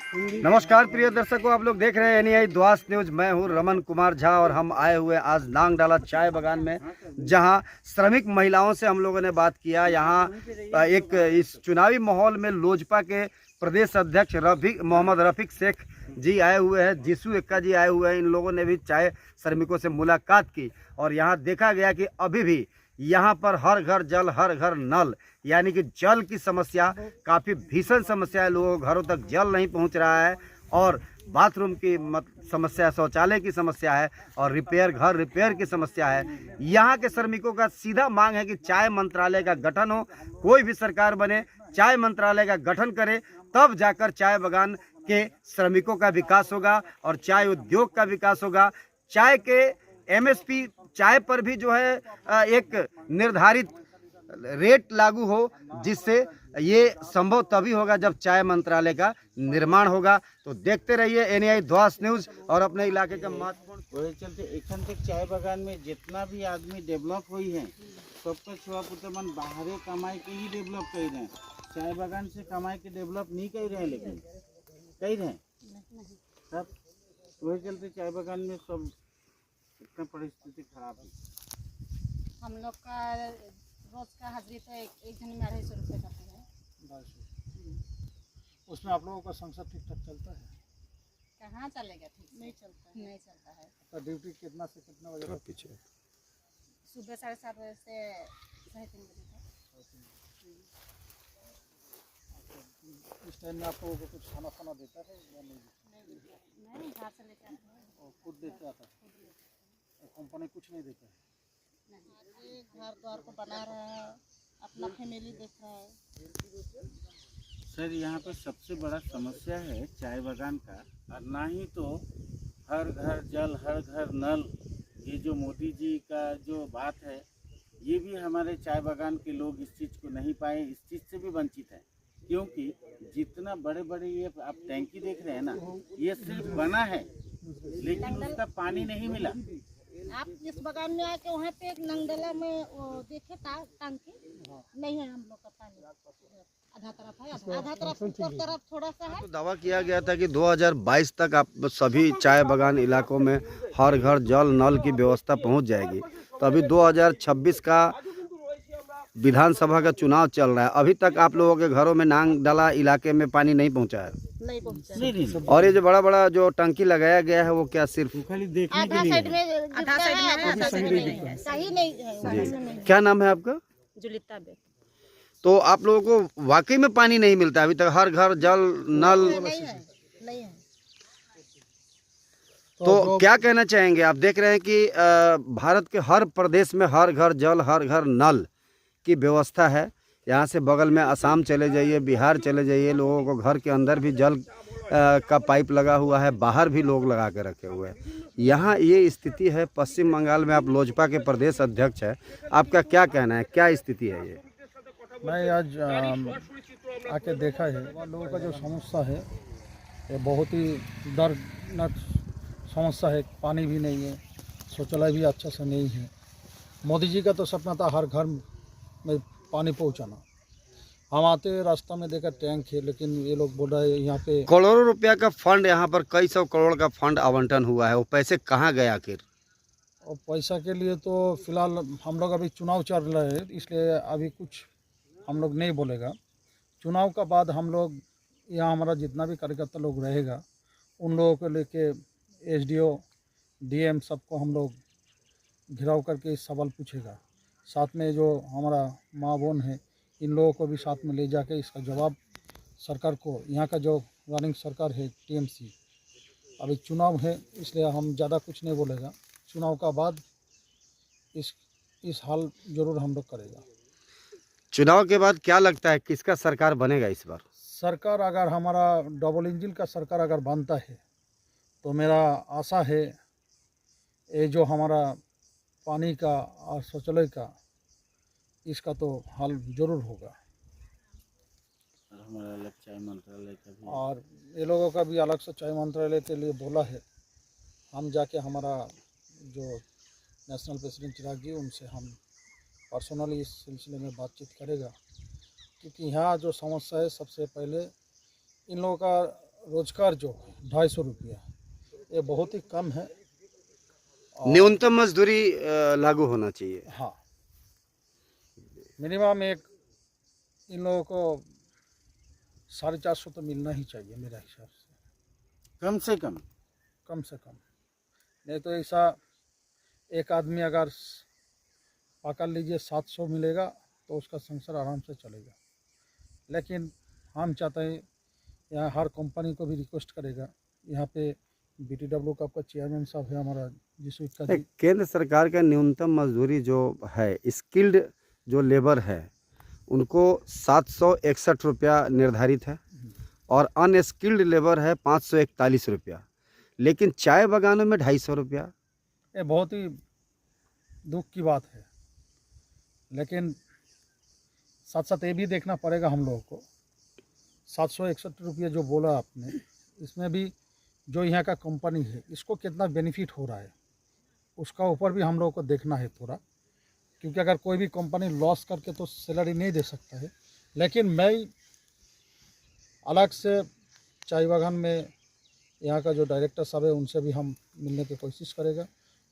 नमस्कार प्रिय दर्शकों, आप लोग देख रहे हैं एनआई द्वास न्यूज। मैं हूं रमन कुमार झा और हम आए हुए आज नांगडाला चाय बागान में, जहां श्रमिक महिलाओं से हम लोगों ने बात किया। यहां एक इस चुनावी माहौल में लोजपा के प्रदेश अध्यक्ष मोहम्मद रफीक शेख जी आए हुए हैं, जीसू एक्का जी आए हुए हैं। इन लोगों ने भी चाय श्रमिकों से मुलाकात की और यहाँ देखा गया कि अभी भी यहाँ पर हर घर जल हर घर नल, यानी कि जल की समस्या काफ़ी भीषण समस्या है। लोगों के घरों तक जल नहीं पहुँच रहा है और बाथरूम की समस्या, शौचालय की समस्या है और घर रिपेयर की समस्या है। यहाँ के श्रमिकों का सीधा मांग है कि चाय मंत्रालय का गठन हो, कोई भी सरकार बने, चाय मंत्रालय का गठन करे, तब जाकर चाय बागान के श्रमिकों का विकास होगा और चाय उद्योग का विकास होगा। चाय के एमएसपी चाय पर भी जो है एक निर्धारित रेट लागू हो, जिससे ये संभव तभी होगा जब चाय मंत्रालय का निर्माण होगा। तो देखते रहिए एनआई द्वास न्यूज और अपने इलाके का महत्वपूर्ण चलते एखन तक चाय बागान में जितना भी आदमी डेवलप हुई है, सबका छुआ पुतमन बाहरे कमाई के ही डेवलप कर रहे हैं। चाय बागान से कमाई के डेवलप नहीं कर रहे हैं, लेकिन कर रहे हैं सब। वही चलते चाय बागान में सब इतना परिस्थिति खराब है। हम लोग का रोज का हाजिरी तो एक जन में 250 रुपये का है। 250। उसमें आप लोगों का संसार ठीक ठाक चलता है? कहाँ चलेगा, ठीक नहीं चलता है। तो ड्यूटी कितना से कितना बजे तक? पीछे सुबह 7:30 बजे से 3:30 बजे तक। इस टाइम में आप लोगों को कुछ खाना देता है या नहीं? नहीं, घर से लेकर आते हैं। और खुद देता था? कंपनी कुछ नहीं देता है? घर द्वार को बना रहा है, अपना फैमिली देख रहा है। सर, यहाँ पर सबसे बड़ा समस्या है चाय बागान का, और ना ही तो हर घर जल हर घर नल, ये जो मोदी जी का जो बात है, ये भी हमारे चाय बागान के लोग इस चीज़ को नहीं पाए, इस चीज़ से भी वंचित है। क्योंकि जितना बड़े बड़े ये आप टैंकी देख रहे हैं ना, ये सिर्फ बना है, लेकिन उसका पानी नहीं मिला। आप इस बागान में आके वहाँ पे एक नंगडला में देखे टंकी नहीं है। हम लोग का पानी आधा तरफ है, आधा तरफ ऊपर तरफ थोड़ा सा है। तो दावा किया गया था कि 2022 तक आप सभी चाय बागान इलाकों में हर घर जल नल की व्यवस्था पहुंच जाएगी। तो अभी 2026 का विधानसभा का चुनाव चल रहा है, अभी तक आप लोगों के घरों में नांगडाला इलाके में पानी नहीं पहुंचा है? नहीं पहुँचा। नहीं। और ये जो बड़ा बड़ा जो टंकी लगाया गया है, वो क्या सिर्फ खाली देखने आधा के साइड लिए में, आधा साइड में सही नहीं है। जी। क्या नाम है आपका? जुलिता बेग। तो आप लोगों को वाकई में पानी नहीं मिलता अभी तक? हर घर जल नल नहीं है। तो क्या कहना चाहेंगे? आप देख रहे हैं कि भारत के हर प्रदेश में हर घर जल हर घर नल की व्यवस्था है। यहाँ से बगल में असम चले जाइए, बिहार चले जाइए, लोगों को घर के अंदर भी जल का पाइप लगा हुआ है, बाहर भी लोग लगा के रखे हुए हैं। यहाँ ये स्थिति है। पश्चिम बंगाल में आप लोजपा के प्रदेश अध्यक्ष हैं, आपका क्या कहना है, क्या स्थिति है ये? मैं आज आके देखा है, लोगों का जो समस्या है ये बहुत ही दर्दनाक समस्या है। पानी भी नहीं है, शौचालय भी अच्छा से नहीं है। मोदी जी का तो सपना था हर घर में पानी पहुंचाना। हम आते रास्ता में देखा टैंक है, लेकिन ये लोग बोल रहे हैं यहाँ पे करोड़ों रुपया का फंड, यहाँ पर कई सौ करोड़ का फंड आवंटन हुआ है, वो पैसे कहाँ गए आखिर? और पैसा के लिए तो फिलहाल हम लोग अभी चुनाव चल रहा है, इसलिए अभी कुछ हम लोग नहीं बोलेगा। चुनाव का बाद हम लोग यहाँ, हमारा जितना भी कार्यकर्ता लोग रहेगा, उन लोगों को लेके एसडीओ डीएम सबको हम लोग घिराव करके इस सवाल पूछेगा। साथ में जो हमारा माँ बहन है, इन लोगों को भी साथ में ले जाके इसका जवाब सरकार को, यहाँ का जो रनिंग सरकार है टीएमसी, अभी चुनाव है इसलिए हम ज़्यादा कुछ नहीं बोलेगा। चुनाव का बाद इस हाल जरूर हम लोग करेगा। चुनाव के बाद क्या लगता है किसका सरकार बनेगा इस बार? सरकार अगर हमारा डबल इंजन का सरकार अगर बनता है, तो मेरा आशा है ये जो हमारा पानी का और शौचालय का, इसका तो हल जरूर होगा। हमारा अलग चाय मंत्रालय का भी, और ये लोगों का भी अलग से चाय मंत्रालय के लिए बोला है। हम जाके हमारा जो नेशनल प्रेसिडेंट चिराग जी, उनसे हम पर्सनली इस सिलसिले में बातचीत करेगा। क्योंकि यहाँ जो समस्या है, सबसे पहले इन लोगों का रोजगार जो 250 रुपया, ये बहुत ही कम है। न्यूनतम मजदूरी लागू होना चाहिए। हाँ, मिनिमम एक इन लोगों को 450 तो मिलना ही चाहिए मेरे हिसाब से, कम से कम। कम से कम। नहीं तो ऐसा एक आदमी अगर पकड़ लीजिए 700 मिलेगा तो उसका संसार आराम से चलेगा। लेकिन हम चाहते हैं, यहाँ हर कंपनी को भी रिक्वेस्ट करेगा, यहाँ पे BTW का आपका चेयरमैन साहब है हमारा जिसका जी, केंद्र सरकार का न्यूनतम मजदूरी जो है, स्किल्ड जो लेबर है उनको 761 रुपया निर्धारित है और अनस्किल्ड लेबर है 541 रुपया, लेकिन चाय बागानों में 250 रुपया। ये बहुत ही दुख की बात है। लेकिन साथ साथ ये भी देखना पड़ेगा हम लोगों को, 761 रुपये जो बोला आपने, इसमें भी जो यहाँ का कंपनी है इसको कितना बेनिफिट हो रहा है उसका ऊपर भी हम लोगों को देखना है थोड़ा, क्योंकि अगर कोई भी कंपनी लॉस करके तो सैलरी नहीं दे सकता है। लेकिन मैं अलग से चाय बागान में यहाँ का जो डायरेक्टर साहब है उनसे भी हम मिलने की कोशिश करेगा,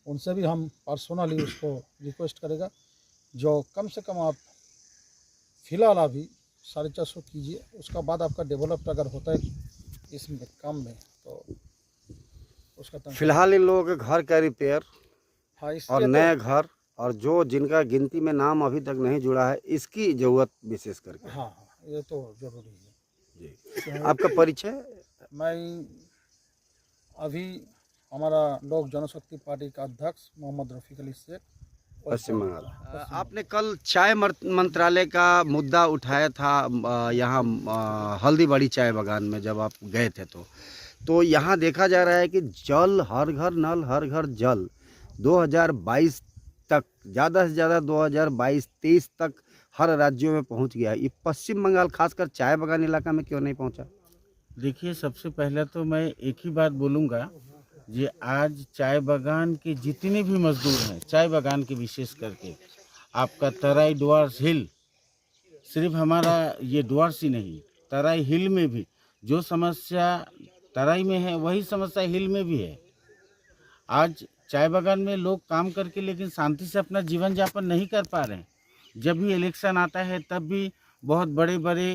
उनसे भी हम पर्सनली उसको रिक्वेस्ट करेगा जो कम से कम आप फ़िलहाल अभी 450 कीजिए, उसका बाद आपका डेवलप्ड अगर होता है इस काम में तो उसका फिलहाल इन लोगों के घर का रिपेयर हाँ और नए घर और जो जिनका गिनती में नाम अभी तक नहीं जुड़ा है इसकी जरूरत विशेष करके। हाँ हाँ, ये तो जरूरी है जी। आपका परिचय? मैं अभी हमारा लोक जनशक्ति पार्टी का अध्यक्ष मोहम्मद रफीक अली शेख, पश्चिम बंगाल। आपने कल चाय मंत्रालय का मुद्दा उठाया था यहाँ हल्दीबाड़ी चाय बागान में जब आप गए थे तो यहाँ देखा जा रहा है कि जल हर घर नल हर घर जल 2022 तक, ज़्यादा से ज़्यादा 2022-23 तक हर राज्यों में पहुँच गया है। ये पश्चिम बंगाल खासकर चाय बागान इलाका में क्यों नहीं पहुँचा? देखिए, सबसे पहले तो मैं एक ही बात बोलूँगा, ये आज चाय बागान के जितने भी मजदूर हैं, चाय बागान के विशेष करके आपका तराई डुआर्स हिल, सिर्फ हमारा ये डुआर्स ही नहीं, तराई हिल में भी जो समस्या तराई में है वही समस्या हिल में भी है। आज चाय बागान में लोग काम करके लेकिन शांति से अपना जीवन यापन नहीं कर पा रहे हैं। जब भी इलेक्शन आता है तब भी बहुत बड़े बड़े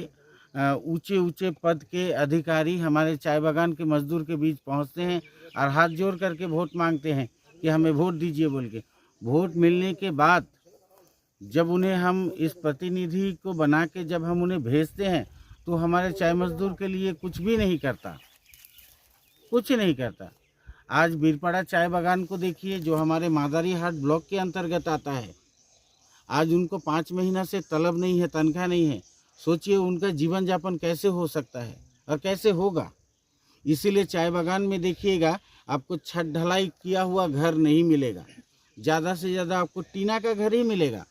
ऊंचे ऊंचे पद के अधिकारी हमारे चाय बागान के मजदूर के बीच पहुंचते हैं और हाथ जोड़ करके वोट मांगते हैं कि हमें वोट दीजिए बोल के। वोट मिलने के बाद जब उन्हें हम इस प्रतिनिधि को बना के जब हम उन्हें भेजते हैं तो हमारे चाय मजदूर के लिए कुछ भी नहीं करता, कुछ नहीं करता। आज बीरपाड़ा चाय बागान को देखिए, जो हमारे मादारी हाट ब्लॉक के अंतर्गत आता है, आज उनको 5 महीना से तलब नहीं है, तनख्वाह नहीं है। सोचिए उनका जीवन यापन कैसे हो सकता है और कैसे होगा। इसीलिए चाय बागान में देखिएगा आपको छत ढलाई किया हुआ घर नहीं मिलेगा, ज़्यादा से ज़्यादा आपको टीना का घर ही मिलेगा।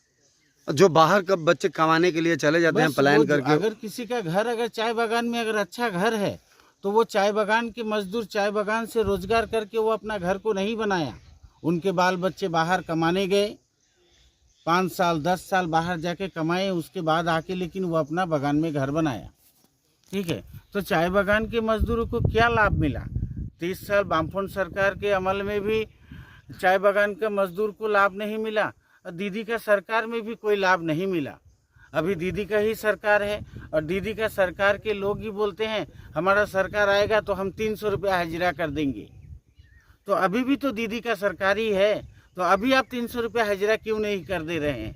जो बाहर कब बच्चे कमाने के लिए चले जाते हैं पलायन करके, अगर किसी का घर अगर चाय बागान में अगर अच्छा घर है तो वो चाय बागान के मजदूर चाय बागान से रोजगार करके वो अपना घर को नहीं बनाया। उनके बाल बच्चे बाहर कमाने गए, 5 साल 10 साल बाहर जाके कमाए, उसके बाद आके लेकिन वो अपना बागान में घर बनाया। ठीक है, तो चाय बागान के मजदूरों को क्या लाभ मिला? 30 साल वामफ्रंट सरकार के अमल में भी चाय बागान के मजदूर को लाभ नहीं मिला और दीदी का सरकार में भी कोई लाभ नहीं मिला। अभी दीदी का ही सरकार है और दीदी का सरकार के लोग ही बोलते हैं हमारा सरकार आएगा तो हम 300 रुपया हाजिरा कर देंगे। तो अभी भी तो दीदी का सरकार ही है, तो अभी आप 300 रुपया हाजिरा क्यों नहीं कर दे रहे हैं?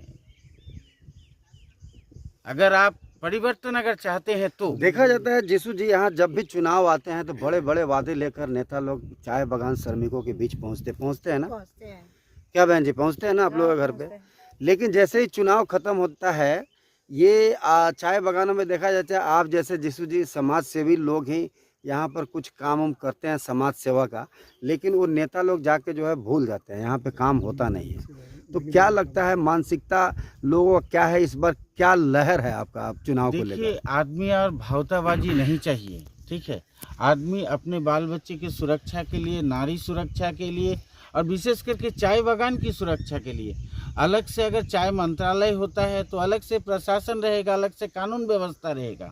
अगर आप परिवर्तन अगर चाहते हैं तो देखा जाता है जीसू जी, यहाँ जब भी चुनाव आते हैं तो बड़े बड़े वादे लेकर नेता लोग चाय बागान श्रमिकों के बीच पहुँचते हैं ना? पहुँचते हैं। क्या बहन जी, पहुँचते हैं ना आप लोग के घर पे? लेकिन जैसे ही चुनाव खत्म होता है, ये चाय बागानों में देखा जाता है आप जैसे जीसू जी समाज सेवी लोग ही यहाँ पर कुछ काम करते हैं समाज सेवा का, लेकिन वो नेता लोग जाके जो है भूल जाते हैं, यहाँ पे काम होता नहीं है। तो क्या लगता है मानसिकता लोगों का क्या है इस बार, क्या लहर है आपका आप चुनाव को लेकर? देखिए, आदमी और भावताबाजी नहीं चाहिए। ठीक है, आदमी अपने बाल बच्चे की सुरक्षा के लिए, नारी सुरक्षा के लिए और विशेष करके चाय बागान की सुरक्षा के लिए अलग से अगर चाय मंत्रालय होता है तो अलग से प्रशासन रहेगा, अलग से कानून व्यवस्था रहेगा।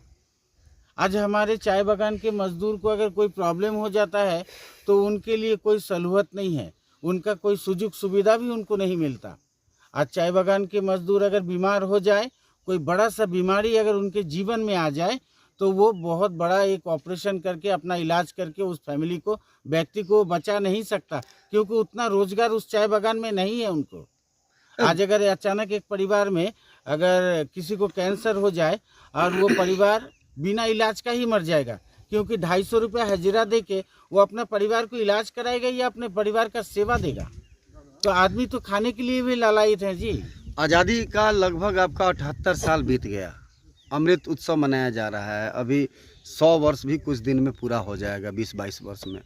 आज हमारे चाय बागान के मजदूर को अगर कोई प्रॉब्लम हो जाता है तो उनके लिए कोई सहूलत नहीं है, उनका कोई सुजुग सुविधा भी उनको नहीं मिलता। आज चाय बागान के मजदूर अगर बीमार हो जाए, कोई बड़ा सा बीमारी अगर उनके जीवन में आ जाए, तो वो बहुत बड़ा एक ऑपरेशन करके अपना इलाज करके उस फैमिली को, व्यक्ति को बचा नहीं सकता, क्योंकि उतना रोजगार उस चाय बागान में नहीं है उनको। आज अगर अचानक एक परिवार में अगर किसी को कैंसर हो जाए और वो परिवार बिना इलाज का ही मर जाएगा, क्योंकि 250 रुपया हजीरा दे के वो अपना परिवार को इलाज कराएगा या अपने परिवार का सेवा देगा। तो आदमी तो खाने के लिए भी लालायित है जी। आज़ादी का लगभग आपका 78 साल बीत गया, अमृत उत्सव मनाया जा रहा है, अभी 100 वर्ष भी कुछ दिन में पूरा हो जाएगा, 20-22 वर्ष में,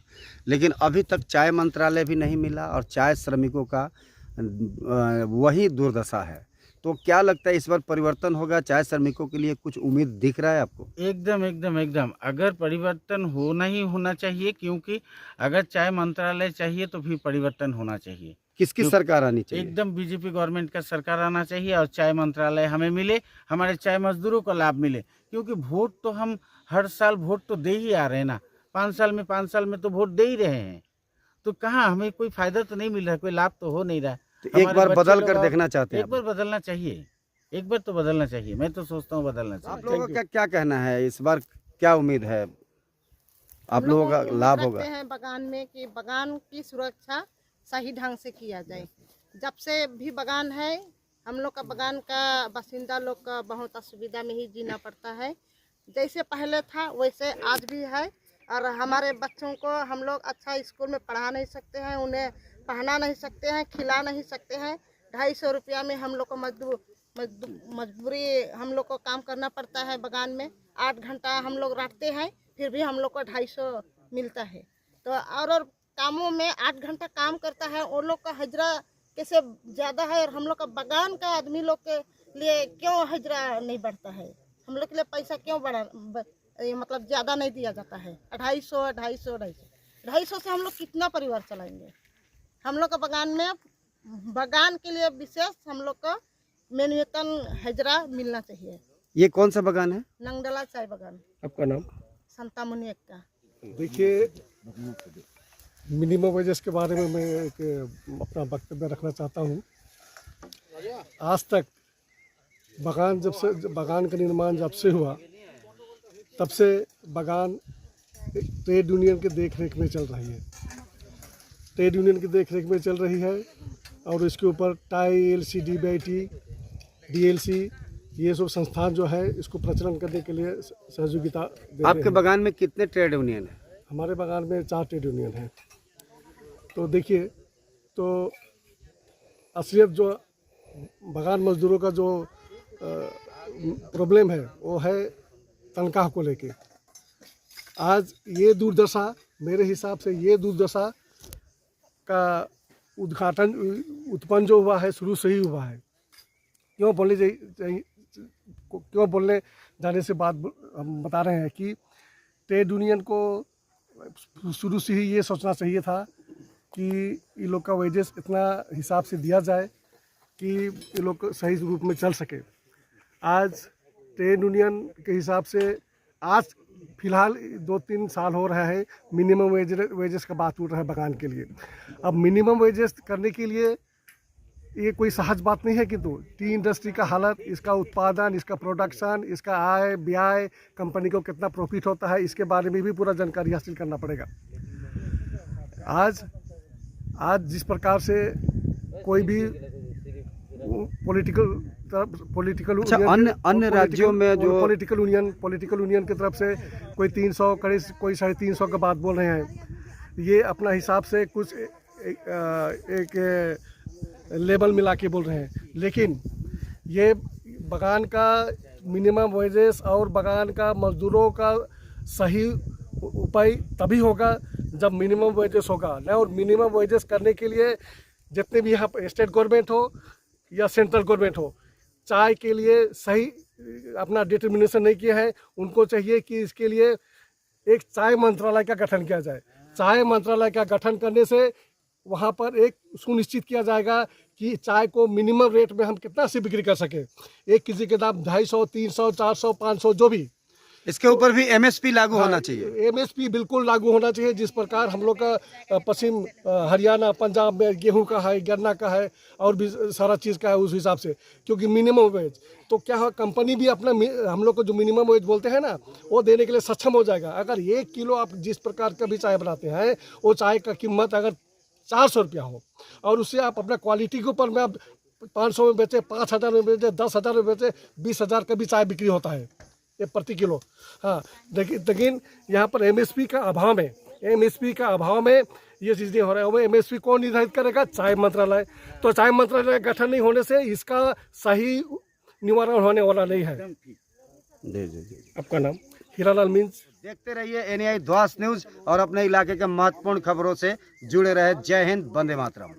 लेकिन अभी तक चाय मंत्रालय भी नहीं मिला और चाय श्रमिकों का वही दुर्दशा है। तो क्या लगता है इस बार परिवर्तन होगा? चाय श्रमिकों के लिए कुछ उम्मीद दिख रहा है आपको? एकदम एकदम एकदम, अगर परिवर्तन होना ही होना चाहिए, क्योंकि अगर चाय मंत्रालय चाहिए तो फिर परिवर्तन होना चाहिए। किसकी सरकार आनी चाहिए? एकदम बीजेपी गवर्नमेंट का सरकार आना चाहिए और चाय मंत्रालय हमें मिले, हमारे चाय मजदूरों को लाभ मिले, क्योंकि वोट तो हम हर साल वोट तो दे ही आ रहे हैं ना, 5 साल में तो वोट दे ही रहे हैं, तो कहाँ हमें कोई फायदा तो नहीं मिल रहा, कोई लाभ तो हो नहीं रहा। तो एक बार बदल कर देखना चाहते हैं? एक बार बदलना चाहिए, एक बार तो बदलना चाहिए, मैं तो सोचता हूँ बदलना चाहिए। आप लोगों का क्या कहना है इस बार, क्या उम्मीद है आप लोगों का लाभ होगा? रखते हैं बगान में कि बगान की सुरक्षा सही ढंग से किया जाए। जब से भी बगान है, हम लोग का बगान का बासिंदा लोग का बहुत असुविधा में ही जीना पड़ता है। जैसे पहले था वैसे आज भी है, और हमारे बच्चों को हम लोग अच्छा स्कूल में पढ़ा नहीं सकते हैं, उन्हें पहना नहीं सकते हैं, खिला नहीं सकते हैं। 250 रुपया में हम लोग को मजबूरी हम लोग को काम करना पड़ता है बगान में। 8 घंटा हम लोग रखते हैं, फिर भी हम लोग को 250 मिलता है। तो और कामों में 8 घंटा काम करता है, उन लोग का हजरा कैसे ज़्यादा है, और हम लोग का बगान का आदमी लोग के लिए क्यों हजरा नहीं बढ़ता है? हम लोग के लिए पैसा क्यों मतलब ज़्यादा नहीं दिया जाता है? 250 से हम लोग कितना परिवार चलाएंगे? हम लोग का बगान के लिए विशेष हम लोग को न्यूनतम हजरा मिलना चाहिए। ये कौन सा बगान है? नंगडला चाय बगान। आपका नाम? संता मुनि का। देखिए, मिनिमम वेजेस के बारे में मैं एक अपना वक्तव्य रखना चाहता हूँ। आज तक बगान का निर्माण जब से हुआ, तब से बगान ट्रेड यूनियन के देखरेख में चल रही है, ट्रेड यूनियन की देखरेख में चल रही है, और इसके ऊपर टाई, एलसी, डीबीआईटी, डीएलसी, ये सब संस्थान जो है इसको प्रचलन करने के लिए सहयोगिता दे रहे हैं। आपके बगान में कितने ट्रेड यूनियन है? हमारे बगान में 4 ट्रेड यूनियन हैं। तो देखिए, तो असलियत जो बगान मजदूरों का जो प्रॉब्लम है वो है तनख्वाह को लेके। आज ये दुर्दशा, मेरे हिसाब से ये दुर्दशा का उत्पन्न जो हुआ है शुरू से ही हुआ है। क्यों बोलने जाने से बात हम बता रहे हैं कि ट्रेड यूनियन को शुरू से ही ये सोचना चाहिए था कि ये लोग का वेजेस इतना हिसाब से दिया जाए कि ये लोग सही रूप में चल सके। आज ट्रेड यूनियन के हिसाब से आज फिलहाल 2-3 साल हो रहा है मिनिमम वेजेस का बात उठ रहा है बगान के लिए। अब मिनिमम वेजेस करने के लिए ये कोई सहज बात नहीं है, किंतु टी इंडस्ट्री का हालत, इसका उत्पादन, इसका प्रोडक्शन, इसका आय व्यय, कंपनी को कितना प्रॉफिट होता है, इसके बारे में भी पूरा जानकारी हासिल करना पड़ेगा। आज जिस प्रकार से कोई भी पॉलिटिकल अच्छा, अन्य राज्यों में जो पॉलिटिकल यूनियन की तरफ से कोई 300 कोई 350 का बात बोल रहे हैं। ये अपना हिसाब से कुछ एक लेबल मिला के बोल रहे हैं, लेकिन ये बगान का मिनिमम वेजेस और बगान का मजदूरों का सही उपाय तभी होगा जब मिनिमम वेजेस होगा ना। और मिनिमम वेजेस करने के लिए जितने भी यहाँ स्टेट गवर्नमेंट हो या सेंट्रल गवर्नमेंट हो, चाय के लिए सही अपना डिटर्मिनेशन नहीं किया है। उनको चाहिए कि इसके लिए एक चाय मंत्रालय का गठन किया जाए। चाय मंत्रालय का गठन करने से वहाँ पर एक सुनिश्चित किया जाएगा कि चाय को मिनिमम रेट में हम कितना से बिक्री कर सकें। एक किसी के दाम 250, 300, 400, 500 जो भी, इसके ऊपर भी एमएसपी लागू होना चाहिए। एमएसपी बिल्कुल लागू होना चाहिए। जिस प्रकार हम लोग का पश्चिम हरियाणा पंजाब में गेहूं का है, गन्ना का है और भी सारा चीज़ का है, उस हिसाब से, क्योंकि मिनिमम वेज तो क्या है, कंपनी भी अपना हम लोग को जो मिनिमम वेज बोलते हैं ना, वो देने के लिए सक्षम हो जाएगा। अगर 1 किलो आप जिस प्रकार का भी चाय बनाते हैं, वो चाय का कीमत अगर 400 रुपया हो और उससे आप अपना क्वालिटी के ऊपर में आप 500 में बेचे, 5,000 में बेचे, 10,000 में बेचे, 20,000 का भी चाय बिक्री होता है ये प्रति किलो। हाँ, लेकिन यहाँ पर एमएसपी का अभाव है। एमएसपी का अभाव में ये चीज़ नहीं हो रहा है। एमएसपी कौन निर्धारित करेगा? चाय मंत्रालय। तो चाय मंत्रालय गठन नहीं होने से इसका सही निवारण होने वाला नहीं है। जी। आपका नाम? हीरालाल मीन्स। देखते रहिए एनआई द्वास न्यूज और अपने इलाके के महत्वपूर्ण खबरों से जुड़े रहे। जय हिंद, वंदे मातरम।